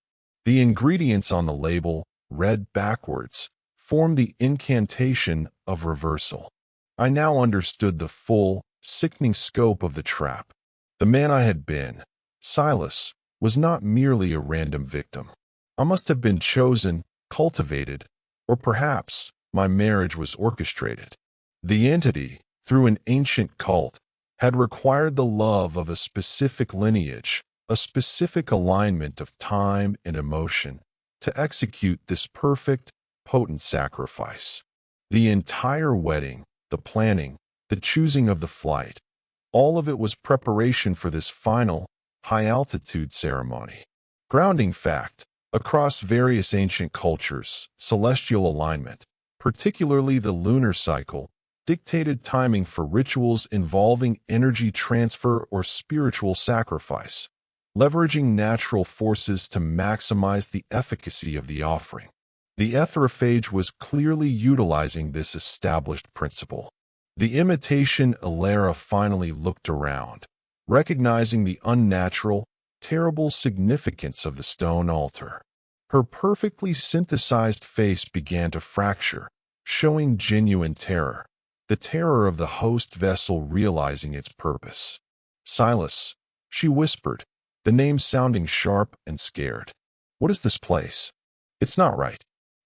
The ingredients on the label, read backwards, form the incantation of reversal. I now understood the full, sickening scope of the trap. The man I had been, Silas, was not merely a random victim. I must have been chosen, cultivated, or perhaps my marriage was orchestrated. The entity, through an ancient cult, had required the love of a specific lineage, a specific alignment of time and emotion, to execute this perfect, potent sacrifice. The entire wedding, the planning, the choosing of the flight, all of it was preparation for this final, high-altitude ceremony. Grounding fact. Across various ancient cultures, celestial alignment, particularly the lunar cycle, dictated timing for rituals involving energy transfer or spiritual sacrifice, leveraging natural forces to maximize the efficacy of the offering. The Aetherophage was clearly utilizing this established principle. The imitation Elara finally looked around, recognizing the unnatural, terrible significance of the stone altar. Her perfectly synthesized face began to fracture, showing genuine terror, the terror of the host vessel realizing its purpose. Silas, she whispered, the name sounding sharp and scared. What is this place? It's not right.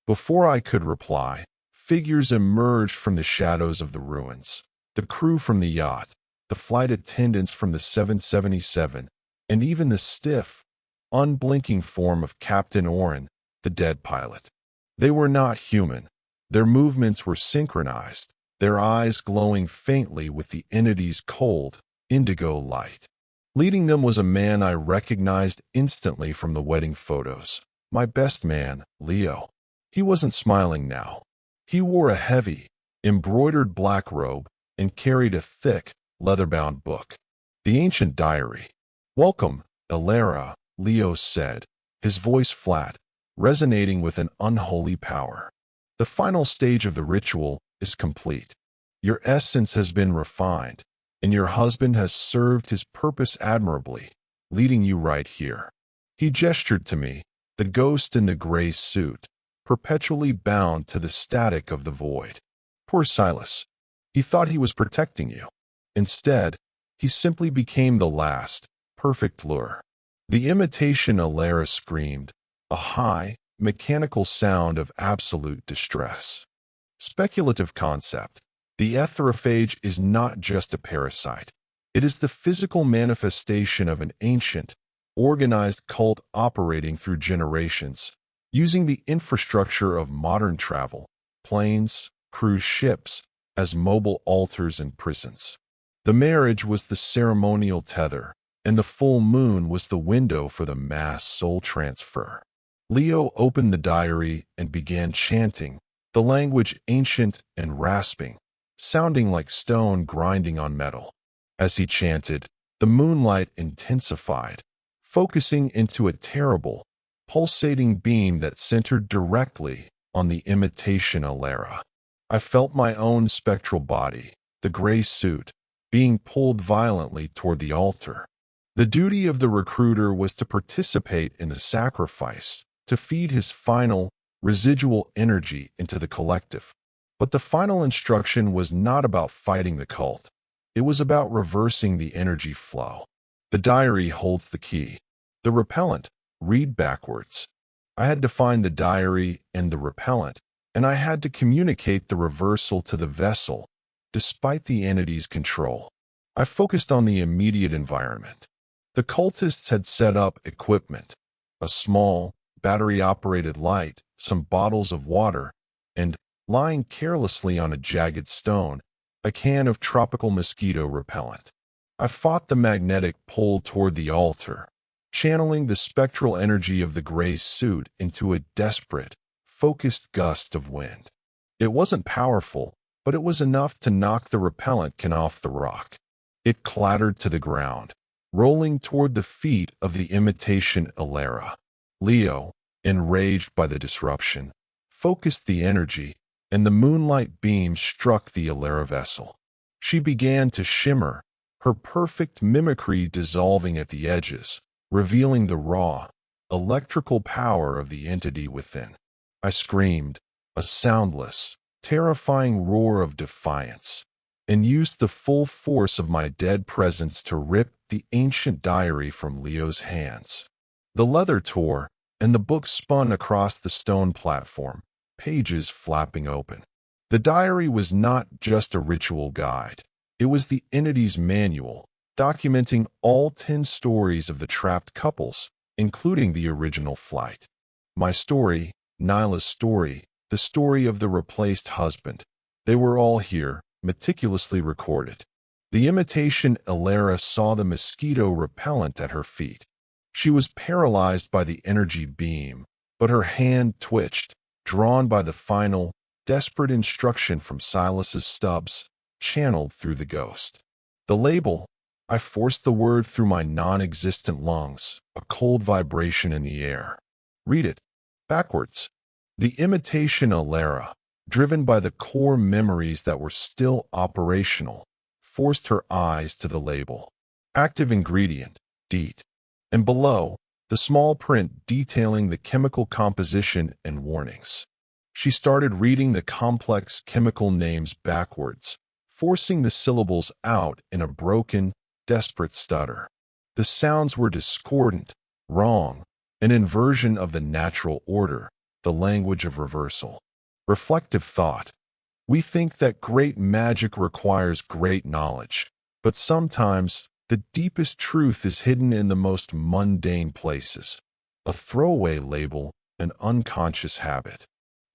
Before I could reply, figures emerged from the shadows of the ruins. The crew from the yacht, the flight attendants from the 777, and even the stiff, unblinking form of Captain Oren, the dead pilot. They were not human. Their movements were synchronized, their eyes glowing faintly with the entity's cold, indigo light. Leading them was a man I recognized instantly from the wedding photos. My best man, Leo. He wasn't smiling now. He wore a heavy, embroidered black robe and carried a thick, leather-bound book. The ancient diary. Welcome, Elara, Leo said, his voice flat, resonating with an unholy power. The final stage of the ritual is complete. Your essence has been refined, and your husband has served his purpose admirably, leading you right here. He gestured to me, the ghost in the gray suit, perpetually bound to the static of the void. Poor Silas. He thought he was protecting you. Instead, he simply became the last, perfect lure. The imitation Elara screamed, a high, mechanical sound of absolute distress. Speculative concept. The Aetherophage is not just a parasite. It is the physical manifestation of an ancient, organized cult operating through generations, using the infrastructure of modern travel, planes, cruise ships, as mobile altars and prisons. The marriage was the ceremonial tether, and the full moon was the window for the mass soul transfer. Leo opened the diary and began chanting, the language ancient and rasping, sounding like stone grinding on metal. As he chanted, the moonlight intensified, focusing into a terrible, pulsating beam that centered directly on the imitation Elara. I felt my own spectral body, the gray suit, being pulled violently toward the altar. The duty of the recruiter was to participate in the sacrifice, to feed his final, residual energy into the collective. But the final instruction was not about fighting the cult. It was about reversing the energy flow. The diary holds the key. The repellent, read backwards. I had to find the diary and the repellent, and I had to communicate the reversal to the vessel, despite the entity's control. I focused on the immediate environment. The cultists had set up equipment, a small, battery-operated light, some bottles of water, and, lying carelessly on a jagged stone, a can of tropical mosquito repellent. I fought the magnetic pull toward the altar, channeling the spectral energy of the gray suit into a desperate, focused gust of wind. It wasn't powerful, but it was enough to knock the repellent can off the rock. It clattered to the ground, rolling toward the feet of the imitation Elara. Leo, enraged by the disruption, focused the energy, and the moonlight beam struck the Elara vessel. She began to shimmer, her perfect mimicry dissolving at the edges, revealing the raw, electrical power of the entity within. I screamed, a soundless, terrifying roar of defiance, and used the full force of my dead presence to rip the ancient diary from Leo's hands. The leather tore, and the book spun across the stone platform, pages flapping open. The diary was not just a ritual guide. It was the entity's manual, documenting all 10 stories of the trapped couples, including the original flight. My story, Nyla's story, the story of the replaced husband. They were all here, meticulously recorded. The imitation Elara saw the mosquito repellent at her feet. She was paralyzed by the energy beam, but her hand twitched, drawn by the final, desperate instruction from Silas's stubs, channeled through the ghost. The label, I forced the word through my non-existent lungs, a cold vibration in the air. Read it. Backwards. The imitation Elara, driven by the core memories that were still operational, forced her eyes to the label. Active ingredient, DEET. And below, the small print detailing the chemical composition and warnings. She started reading the complex chemical names backwards, forcing the syllables out in a broken, desperate stutter. The sounds were discordant, wrong, an inversion of the natural order, the language of reversal. Reflective thought. We think that great magic requires great knowledge, but sometimes the deepest truth is hidden in the most mundane places. A throwaway label, an unconscious habit.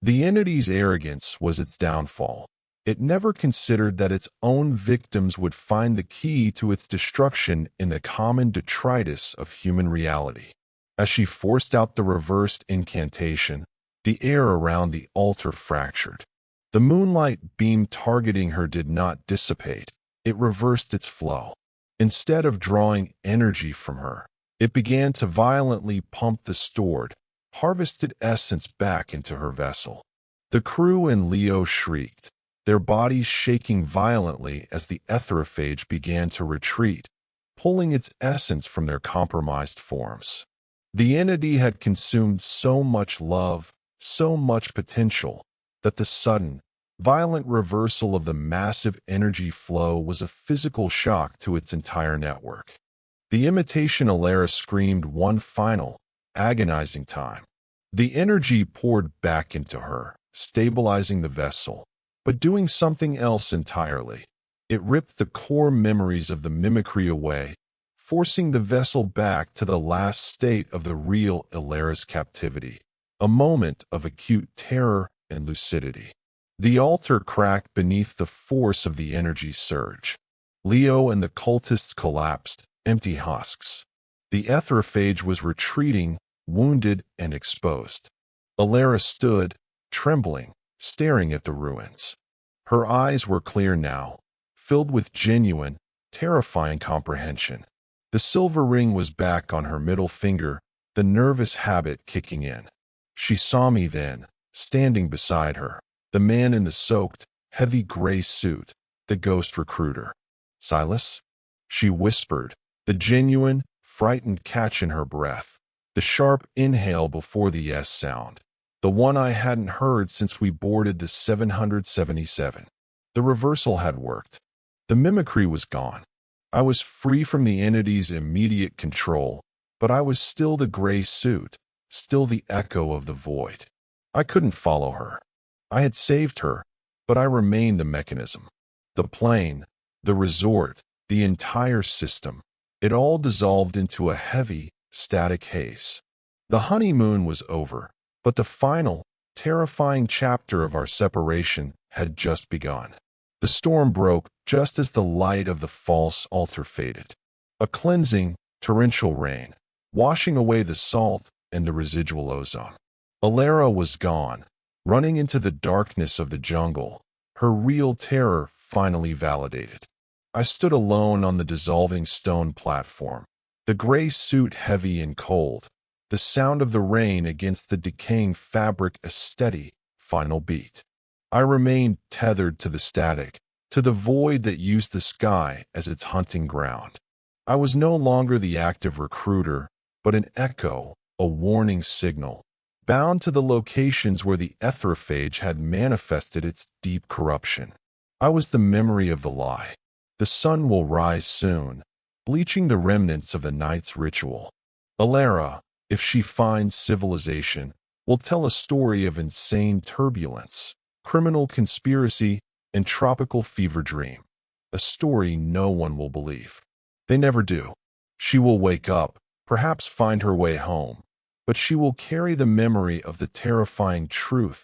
The entity's arrogance was its downfall. It never considered that its own victims would find the key to its destruction in the common detritus of human reality. As she forced out the reversed incantation, the air around the altar fractured. The moonlight beam targeting her did not dissipate. It reversed its flow. Instead of drawing energy from her, it began to violently pump the stored, harvested essence back into her vessel. The crew and Leo shrieked, their bodies shaking violently as the Aetherophage began to retreat, pulling its essence from their compromised forms. The entity had consumed so much love, so much potential, that the sudden, violent reversal of the massive energy flow was a physical shock to its entire network. The imitation Elara screamed one final, agonizing time. The energy poured back into her, stabilizing the vessel, but doing something else entirely. It ripped the core memories of the mimicry away, forcing the vessel back to the last state of the real Elara's captivity, a moment of acute terror and lucidity. The altar cracked beneath the force of the energy surge. Leo and the cultists collapsed, empty husks. The Aetherophage was retreating, wounded and exposed. Elara stood, trembling, staring at the ruins. Her eyes were clear now, filled with genuine, terrifying comprehension. The silver ring was back on her middle finger, the nervous habit kicking in. She saw me then, standing beside her. The man in the soaked, heavy gray suit, the ghost recruiter. Silas? She whispered, the genuine, frightened catch in her breath, the sharp inhale before the yes sound, the one I hadn't heard since we boarded the 777. The reversal had worked. The mimicry was gone. I was free from the entity's immediate control, but I was still the gray suit, still the echo of the void. I couldn't follow her. I had saved her, but I remained the mechanism. The plane, the resort, the entire system, it all dissolved into a heavy, static haze. The honeymoon was over, but the final, terrifying chapter of our separation had just begun. The storm broke just as the light of the false altar faded. A cleansing, torrential rain, washing away the salt and the residual ozone. Elara was gone, running into the darkness of the jungle, her real terror finally validated. I stood alone on the dissolving stone platform, the gray suit heavy and cold, the sound of the rain against the decaying fabric a steady, final beat. I remained tethered to the static, to the void that used the sky as its hunting ground. I was no longer the active recruiter, but an echo, a warning signal, bound to the locations where the Aetherophage had manifested its deep corruption. I was the memory of the lie. The sun will rise soon, bleaching the remnants of the night's ritual. Elara, if she finds civilization, will tell a story of insane turbulence, criminal conspiracy, and tropical fever dream. A story no one will believe. They never do. She will wake up, perhaps find her way home, but she will carry the memory of the terrifying truth